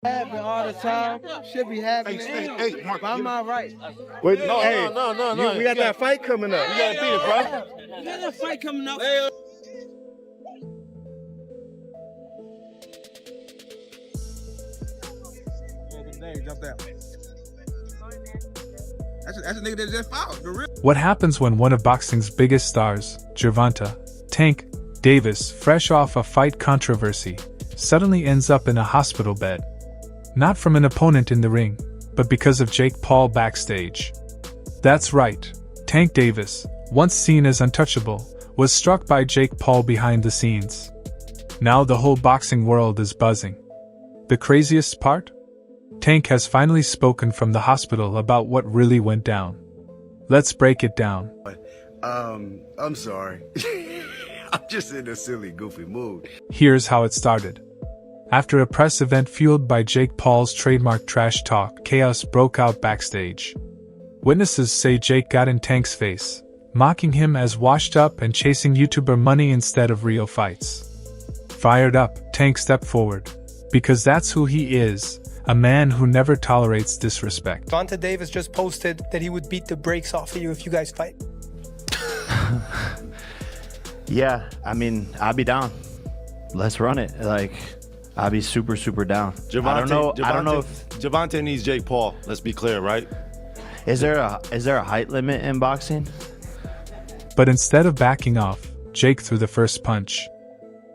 Happen all the time. Should be happening. Hey, Mark. Why am I right? Wait, No. We got that fight coming up. You gotta beat it, bro. You got that fight coming up. That's a nigga that just fought. The real. What happens when one of boxing's biggest stars, Gervonta, Tank Davis, fresh off a fight controversy, suddenly ends up in a hospital bed? Not from an opponent in the ring, but because of Jake Paul backstage. That's right, Tank Davis, once seen as untouchable, was struck by Jake Paul behind the scenes. Now the whole boxing world is buzzing. The craziest part? Tank has finally spoken from the hospital about what really went down. Let's break it down. I'm sorry. I'm just in a silly, goofy mood. Here's how it started. After a press event fueled by Jake Paul's trademark trash talk, chaos broke out backstage. Witnesses say Jake got in Tank's face, mocking him as washed up and chasing YouTuber money instead of real fights. Fired up, Tank stepped forward. Because that's who he is. A man who never tolerates disrespect. Gervonta Davis just posted that he would beat the brakes off of you if you guys fight. Yeah, I mean, I'll be down. Let's run it. Like, I'll be super, super down. I don't know if Gervonta needs Jake Paul. Let's be clear, right? is there a height limit in boxing? But instead of backing off, Jake threw the first punch.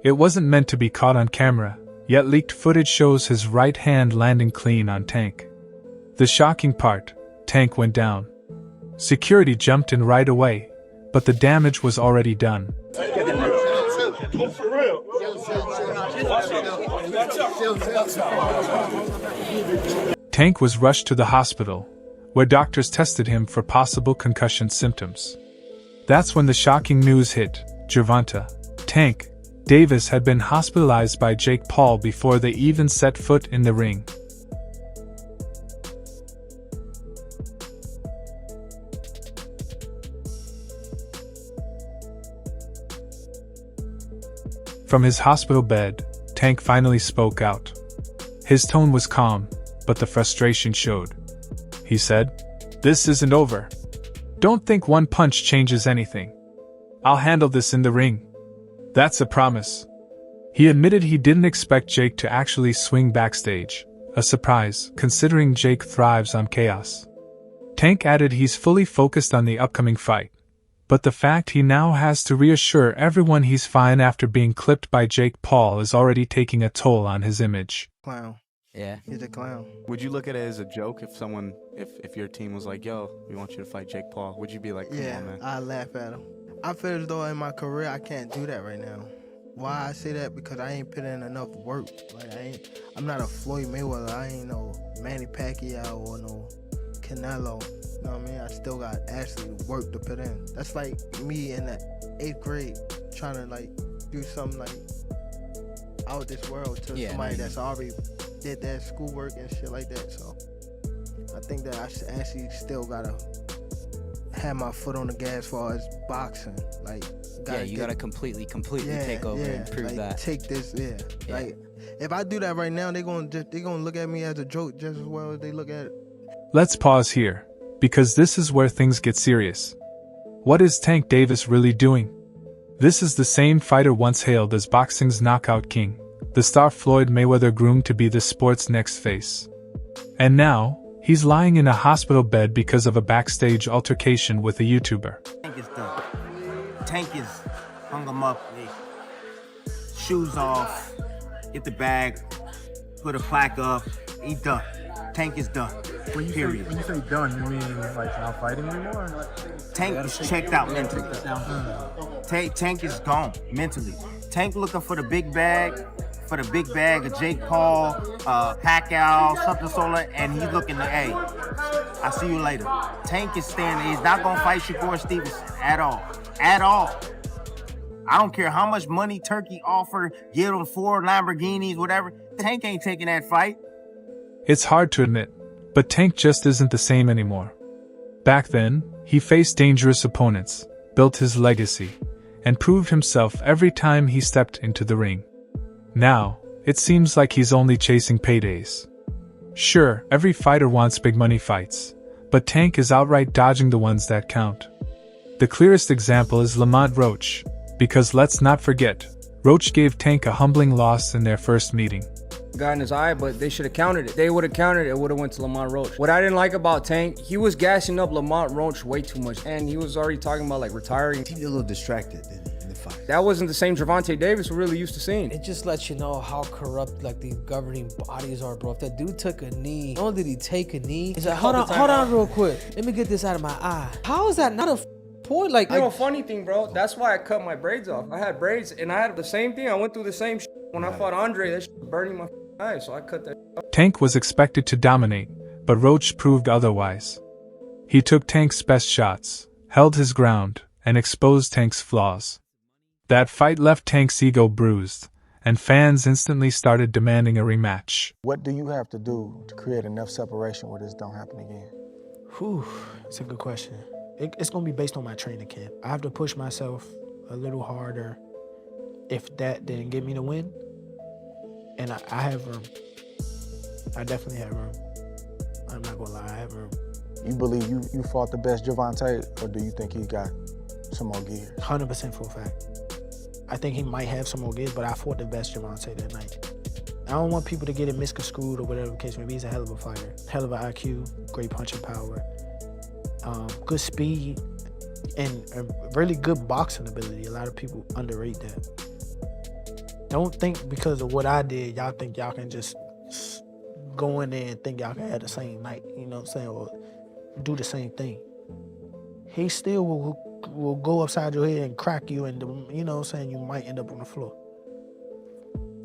It wasn't meant to be caught on camera, yet leaked footage shows his right hand landing clean on Tank. The shocking part, Tank went down. Security jumped in right away, but the damage was already done. Tank was rushed to the hospital, where doctors tested him for possible concussion symptoms. That's when the shocking news hit. Gervonta, Tank Davis had been hospitalized by Jake Paul before they even set foot in the ring. From his hospital bed, Tank finally spoke out. His tone was calm, but the frustration showed. He said, "This isn't over. Don't think one punch changes anything. I'll handle this in the ring. That's a promise." He admitted he didn't expect Jake to actually swing backstage, a surprise, considering Jake thrives on chaos. Tank added he's fully focused on the upcoming fight, but the fact he now has to reassure everyone he's fine after being clipped by Jake Paul is already taking a toll on his image. Clown. Yeah. He's a clown. Would you look at it as a joke if your team was like, yo, we want you to fight Jake Paul? Would you be like, come on, man? I laugh at him. I feel as though in my career I can't do that right now. Why I say that? Because I ain't put in enough work. Like I'm not a Floyd Mayweather. I ain't no Manny Pacquiao or no Canelo. You know what I mean? I still got actually work to put in. That's like me in the 8th grade trying to like do something like out this world to somebody that's already did that schoolwork and shit like that. So I think that I actually still gotta have my foot on the gas as far as boxing. Like, you gotta completely take over and prove like, that. Take this, Like, if I do that right now, they gonna look at me as a joke just as well as they look at it. Let's pause here, because this is where things get serious. What is Tank Davis really doing? This is the same fighter once hailed as boxing's knockout king, the star Floyd Mayweather groomed to be the sport's next face. And now, he's lying in a hospital bed because of a backstage altercation with a YouTuber. Tank is done. Tank is hung him up, shoes off, get the bag, put a plaque up, he done. Tank is done. When you say done, you mean like not fighting anymore? Tank is checked out mentally. Tank is gone mentally. Tank looking for the big bag of Jake Paul, Pacquiao, something sort, and he's looking to, hey, I'll see you later. Tank is standing. He's not gonna fight Shakur Stevenson at all. At all. I don't care how much money Turkey offered, give him 4 Lamborghinis, whatever. Tank ain't taking that fight. It's hard to admit, but Tank just isn't the same anymore. Back then, he faced dangerous opponents, built his legacy, and proved himself every time he stepped into the ring. Now, it seems like he's only chasing paydays. Sure, every fighter wants big money fights, but Tank is outright dodging the ones that count. The clearest example is Lamont Roach, because let's not forget, Roach gave Tank a humbling loss in their first meeting. Got in his eye, but they should have countered it. They would have countered it, it would have went to Lamont Roach. What I didn't like about Tank, he was gassing up Lamont Roach way too much, and he was already talking about like retiring. He was a little distracted in the fight. That wasn't the same Gervonta Davis we're really used to seeing. It just lets you know how corrupt like these governing bodies are, bro. If that dude took a knee, not only did he take a knee, he said, hold on real quick. Let me get this out of my eye. How is that not a point? Like, you know, funny thing, bro, that's why I cut my braids off. I had braids, and I had the same thing. I went through the same shit. When I fought Andre, that shit was burning my eye, so I cut that off. Tank was expected to dominate, but Roach proved otherwise. He took Tank's best shots, held his ground, and exposed Tank's flaws. That fight left Tank's ego bruised, and fans instantly started demanding a rematch. What do you have to do to create enough separation where this don't happen again? Whew, that's a good question. It's gonna be based on my training camp. I have to push myself a little harder if that didn't get me the win. And I have room. I definitely have room. I'm not gonna lie, I have room. You believe you fought the best Gervonta, or do you think he got some more gears? 100% full fact. I think he might have some more gears, but I fought the best Gervonta that night. I don't want people to get it misconstrued or whatever the case may be. He's a hell of a fighter. Hell of an IQ, great punching power, good speed, and a really good boxing ability. A lot of people underrate that. Don't think because of what I did, y'all think y'all can just go in there and think y'all can have the same night, you know what I'm saying, or do the same thing. He still will go upside your head and crack you, and you know what I'm saying, you might end up on the floor.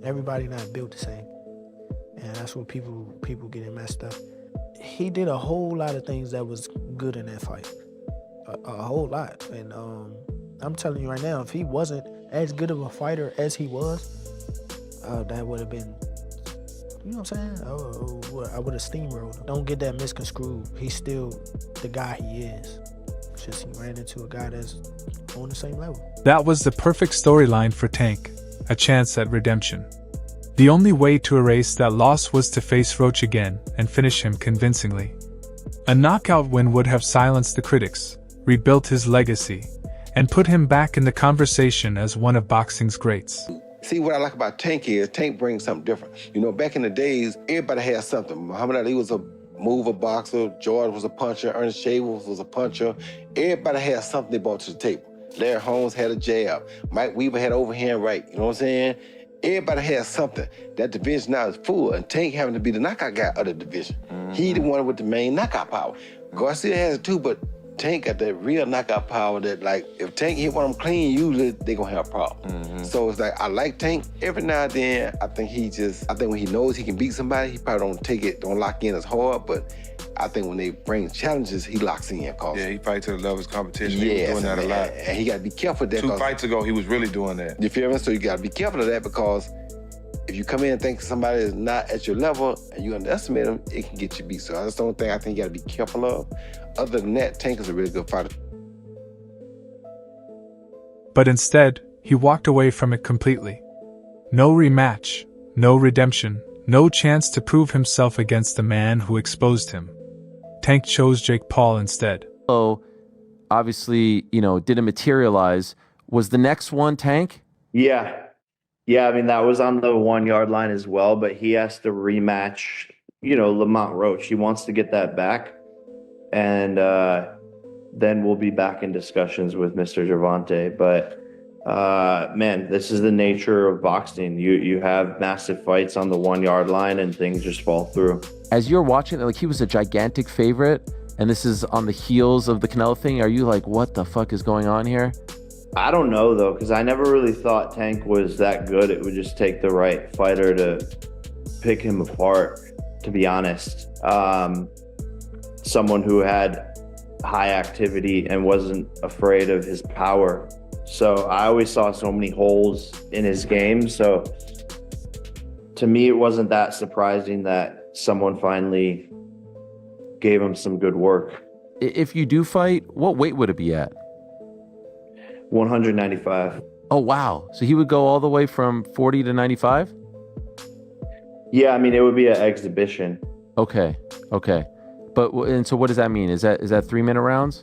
Everybody not built the same, and that's what people getting messed up. He did a whole lot of things that was good in that fight, a whole lot. And I'm telling you right now, if he wasn't as good of a fighter as he was, that would have been, you know what I'm saying? I would have steamrolled him. Don't get that misconstrued. He's still the guy he is. It's just he ran into a guy that's on the same level. That was the perfect storyline for Tank, a chance at redemption. The only way to erase that loss was to face Roach again and finish him convincingly. A knockout win would have silenced the critics, rebuilt his legacy, and put him back in the conversation as one of boxing's greats. See, what I like about Tank is Tank brings something different. You know, back in the days, everybody had something. Muhammad Ali was a mover boxer, George was a puncher, Ernest Shavers was a puncher. Everybody had something they brought to the table. Larry Holmes had a jab. Mike Weaver had overhand right, you know what I'm saying? Everybody has something. That division now is full, and Tank having to be the knockout guy of the division. He the one with the main knockout power. Garcia has it too, but Tank got that real knockout power that, like, if Tank hit one of them clean, usually they gonna have a problem. So it's like, I like Tank. Every now and then, I think when he knows he can beat somebody, he probably don't lock in as hard, but I think when they bring challenges, he locks in. Yeah, he fights to the level of his competition. Yes, he was doing that a lot. And he gotta be careful of that. 2 fights ago, he was really doing that. You feel me? So you gotta be careful of that, because if you come in and think somebody is not at your level and you underestimate them, it can get you beat. So that's the only thing I think you gotta be careful of. Other than that, Tank is a really good fighter. But instead, he walked away from it completely. No rematch, no redemption, no chance to prove himself against the man who exposed him. Tank chose Jake Paul instead. So, obviously, didn't materialize. Was the next one Tank? Yeah. Yeah, I mean, that was on the 1 yard line as well, but he has to rematch, Lamont Roach. He wants to get that back. And then we'll be back in discussions with Mr. Gervonta. But, man, this is the nature of boxing. You have massive fights on the 1 yard line and things just fall through. As you're watching, he was a gigantic favorite, and this is on the heels of the Canelo thing. Are you like, what the fuck is going on here? I don't know, though, because I never really thought Tank was that good. It would just take the right fighter to pick him apart, to be honest. Someone who had high activity and wasn't afraid of his power. So I always saw so many holes in his game. So to me, it wasn't that surprising that someone finally gave him some good work. If you do fight, what weight would it be at? 195. Oh, wow. So he would go all the way from 40 to 95? Yeah, I mean, it would be an exhibition. Okay. But and so what does that mean? Is that 3-minute rounds?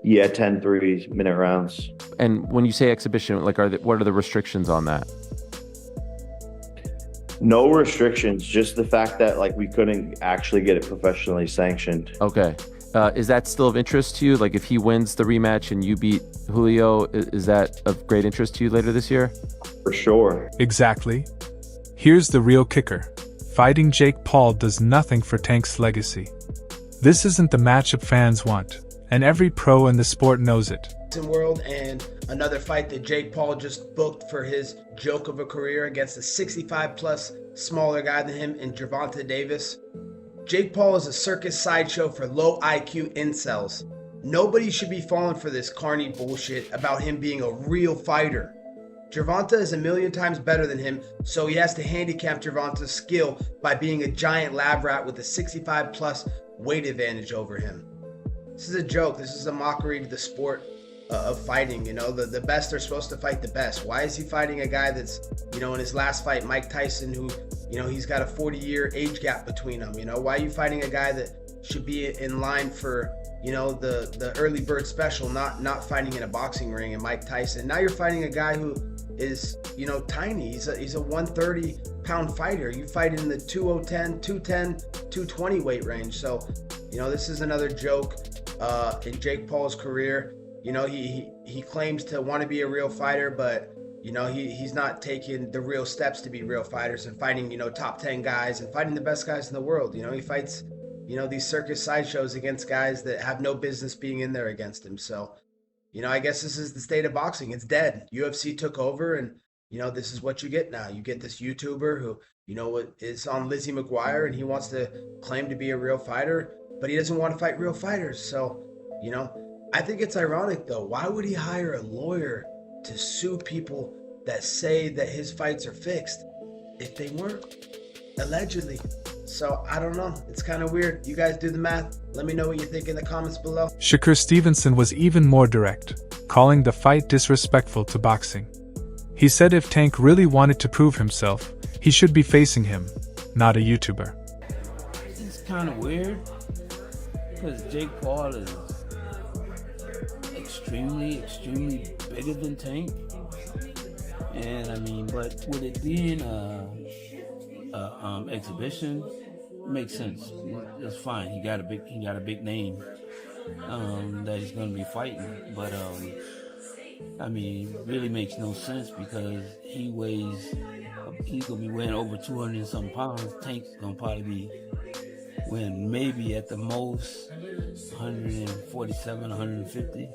Yeah, 10 3-minute rounds. And when you say exhibition, like, what are the restrictions on that? No restrictions, just the fact that like we couldn't actually get it professionally sanctioned. Okay. Is that still of interest to you? Like, if he wins the rematch and you beat Julio, is that of great interest to you later this year? For sure. Exactly. Here's the real kicker. Fighting Jake Paul does nothing for Tank's legacy. This isn't the matchup fans want, and every pro in the sport knows it. World, and another fight that Jake Paul just booked for his joke of a career against a 65-plus smaller guy than him in Gervonta Davis. Jake Paul is a circus sideshow for low IQ incels. Nobody should be falling for this carny bullshit about him being a real fighter. Gervonta is a million times better than him, so he has to handicap Gervonta's skill by being a giant lab rat with a 65-plus weight advantage over him. This is a joke. This is a mockery to the sport of fighting. You know, the best are supposed to fight the best. Why is he fighting a guy that's, you know, in his last fight, Mike Tyson, who, you know, he's got a 40-year age gap between them? You know, why are you fighting a guy that should be in line for, you know, the early bird special, not fighting in a boxing ring, and Mike Tyson? Now you're fighting a guy who is, you know, tiny. He's a 130-pound fighter. You fight in the 210, 220 weight range. So, you know, this is another joke in Jake Paul's career. You know, he claims to want to be a real fighter, but, you know, he's not taking the real steps to be real fighters and fighting, you know, top 10 guys and fighting the best guys in the world. You know, he fights, you know, these circus sideshows against guys that have no business being in there against him. So, you know, I guess this is the state of boxing. It's dead. UFC took over, and, you know, this is what you get now. You get this YouTuber who, you know, is on Lizzie McGuire, and he wants to claim to be a real fighter, but he doesn't want to fight real fighters. So, you know, I think it's ironic, though. Why would he hire a lawyer to sue people that say that his fights are fixed if they weren't, allegedly? So, I don't know. It's kind of weird. You guys do the math. Let me know what you think in the comments below. Shakur Stevenson was even more direct, calling the fight disrespectful to boxing. He said if Tank really wanted to prove himself, he should be facing him, not a YouTuber. It's kind of weird, because Jake Paul is extremely bigger than Tank. And I mean, but with it being exhibition, makes sense. It's fine. He got a big name that he's going to be fighting. But I mean, it really makes no sense because he's going to be weighing over 200 and some pounds. Tank's going to probably be weighing maybe at the most 147, 150.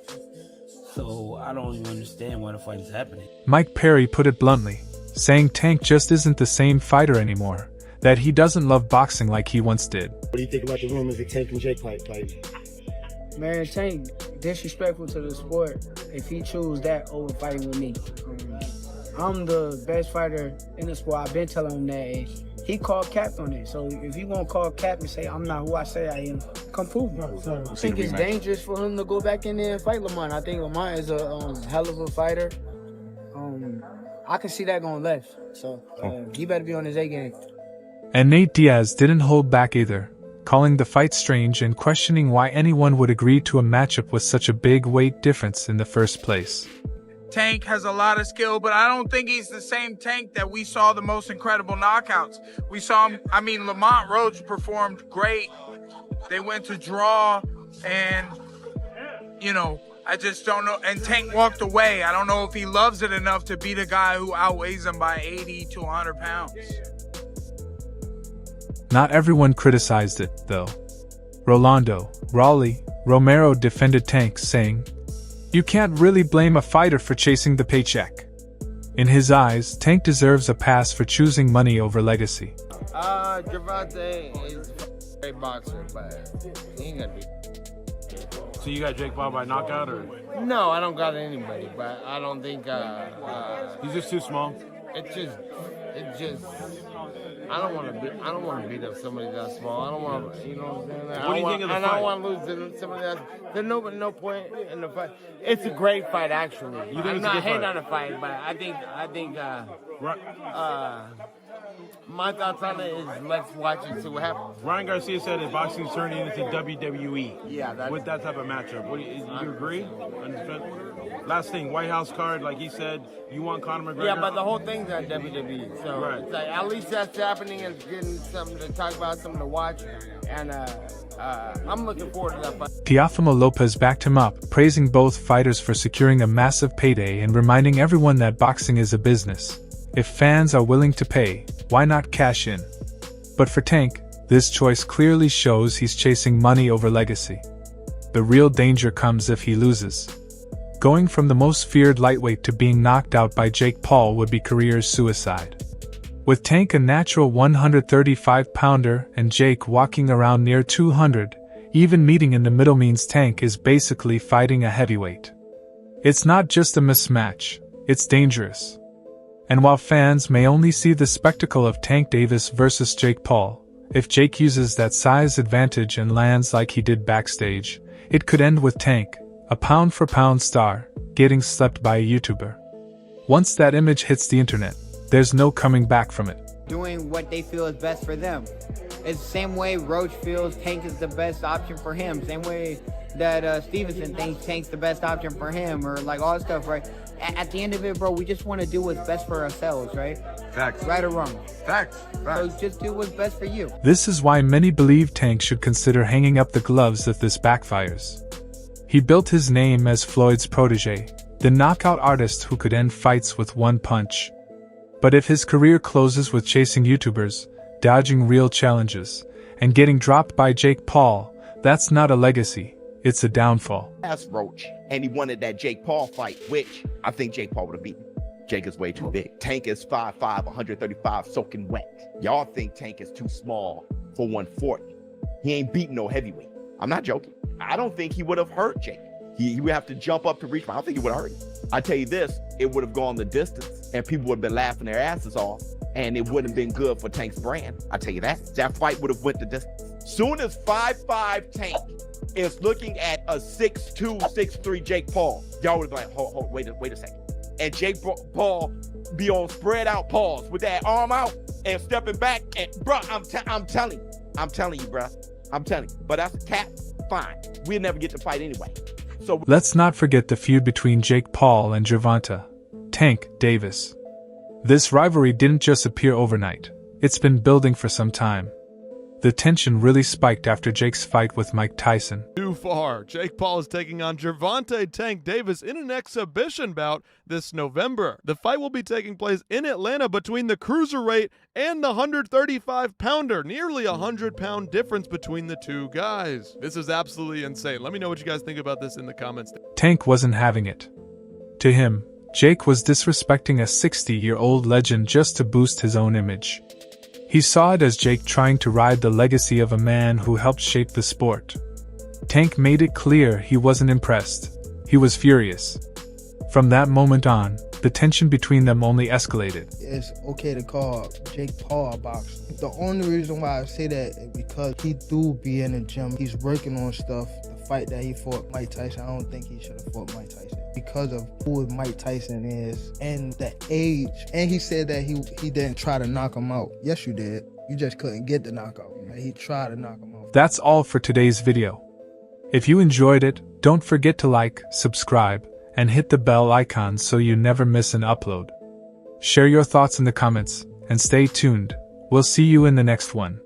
So I don't even understand why the fight is happening. Mike Perry put it bluntly, saying Tank just isn't the same fighter anymore, that he doesn't love boxing like he once did. What do you think about the rumors that Tank and Jake fight? Man, Tank disrespectful to the sport if he choose that over fighting with me. I'm the best fighter in the sport. I've been telling him that, and he called cap on it. So if you gonna call cap and say I'm not who I say I am, come prove me. I think it's dangerous for him to go back in there and fight Lamont. I think Lamont is a hell of a fighter. I can see that going left. So he better be on his A game. And Nate Diaz didn't hold back either, calling the fight strange and questioning why anyone would agree to a matchup with such a big weight difference in the first place. Tank has a lot of skill, but I don't think he's the same Tank that we saw the most incredible knockouts. We saw him, I mean, Lamont Roach performed great. They went to draw, and, you know, I just don't know. And Tank walked away. I don't know if he loves it enough to beat a guy who outweighs him by 80 to 100 pounds. Not everyone criticized it, though. Rolando Raleigh Romero defended Tank, saying, "You can't really blame a fighter for chasing the paycheck. In his eyes, Tank deserves a pass for choosing money over legacy." Gervonta is a great boxer, but he ain't gonna be. So you got Jake Paul by knockout, or? No, I don't got anybody, but I don't think he's just too small. It just. I don't want to beat up somebody that small. I don't want to, you know what I'm saying? What do you think of the fight? I don't want to lose to somebody that. There's no point in the fight. It's a great fight, actually. You think I'm it's not a good hating fight? on the fight, but I think My thoughts on it is let's watch and see what happens. Ryan Garcia said that boxing's turning into WWE. Yeah, that's, with that type of matchup. What do you agree? Last thing, White House card, like he said, you want Conor McGregor? Yeah, but the whole thing's on WWE. So right. It's like, at least that's happening and getting something to talk about, something to watch. And I'm looking forward to that fight. Teofimo Lopez backed him up, praising both fighters for securing a massive payday and reminding everyone that boxing is a business. If fans are willing to pay, why not cash in? But for Tank, this choice clearly shows he's chasing money over legacy. The real danger comes if he loses. Going from the most feared lightweight to being knocked out by Jake Paul would be career suicide. With Tank a natural 135-pounder and Jake walking around near 200, even meeting in the middle means Tank is basically fighting a heavyweight. It's not just a mismatch, it's dangerous. And while fans may only see the spectacle of Tank Davis versus Jake Paul, if Jake uses that size advantage and lands like he did backstage, it could end with Tank, a pound-for-pound star, getting slept by a YouTuber. Once that image hits the internet, there's no coming back from it. Doing what they feel is best for them. It's the same way Roach feels Tank is the best option for him. Same way that Stevenson thinks Tank's the best option for him, or like all that stuff, right? At the end of it, bro, we just want to do what's best for ourselves, right? Facts. Right or wrong? Facts. So just do what's best for you. This is why many believe Tank should consider hanging up the gloves if this backfires. He built his name as Floyd's protege, the knockout artist who could end fights with one punch. But if his career closes with chasing YouTubers, dodging real challenges, and getting dropped by Jake Paul, that's not a legacy, it's a downfall. That's Roach, and he wanted that Jake Paul fight, which I think Jake Paul would have beaten. Jake is way too big. Tank is 5'5", 135, soaking wet. Y'all think Tank is too small for 140. He ain't beating no heavyweight. I'm not joking. I don't think he would have hurt Jake. He would have to jump up to reach him. I don't think he would have hurt him. I tell you this, it would have gone the distance, and people would have been laughing their asses off, and it wouldn't have been good for Tank's brand. I tell you that. That fight would have went the distance. Soon as 5'5" Tank is looking at a 6'2", 6'3" Jake Paul, y'all would have been like, hold, wait a second. And Jake Paul be on spread out paws with that arm out and stepping back. And bro, I'm telling you, bro. I'm telling you. But that's a cap. Fine. We'll never get to fight anyway. So let's not forget the feud between Jake Paul and Gervonta, Tank Davis. This rivalry didn't just appear overnight. It's been building for some time. The tension really spiked after Jake's fight with Mike Tyson. Too far. Jake Paul is taking on Gervonta Tank Davis in an exhibition bout this November. The fight will be taking place in Atlanta between the cruiserweight and the 135-pounder. Nearly a 100-pound difference between the two guys. This is absolutely insane. Let me know what you guys think about this in the comments. Tank wasn't having it. To him, Jake was disrespecting a 60-year-old legend just to boost his own image. He saw it as Jake trying to ride the legacy of a man who helped shape the sport. Tank made it clear he wasn't impressed. He was furious. From that moment on, the tension between them only escalated. It's okay to call Jake Paul a boxer. The only reason why I say that is because he do be in the gym. He's working on stuff. The fight that he fought Mike Tyson, I don't think he should have fought Mike Tyson because of who Mike Tyson is and the age. And he said that he didn't try to knock him out. Yes, you did. You just couldn't get the knockout. He tried to knock him out. That's all for today's video. If you enjoyed it, don't forget to like, subscribe, and hit the bell icon so you never miss an upload. Share your thoughts in the comments, and stay tuned. We'll see you in the next one.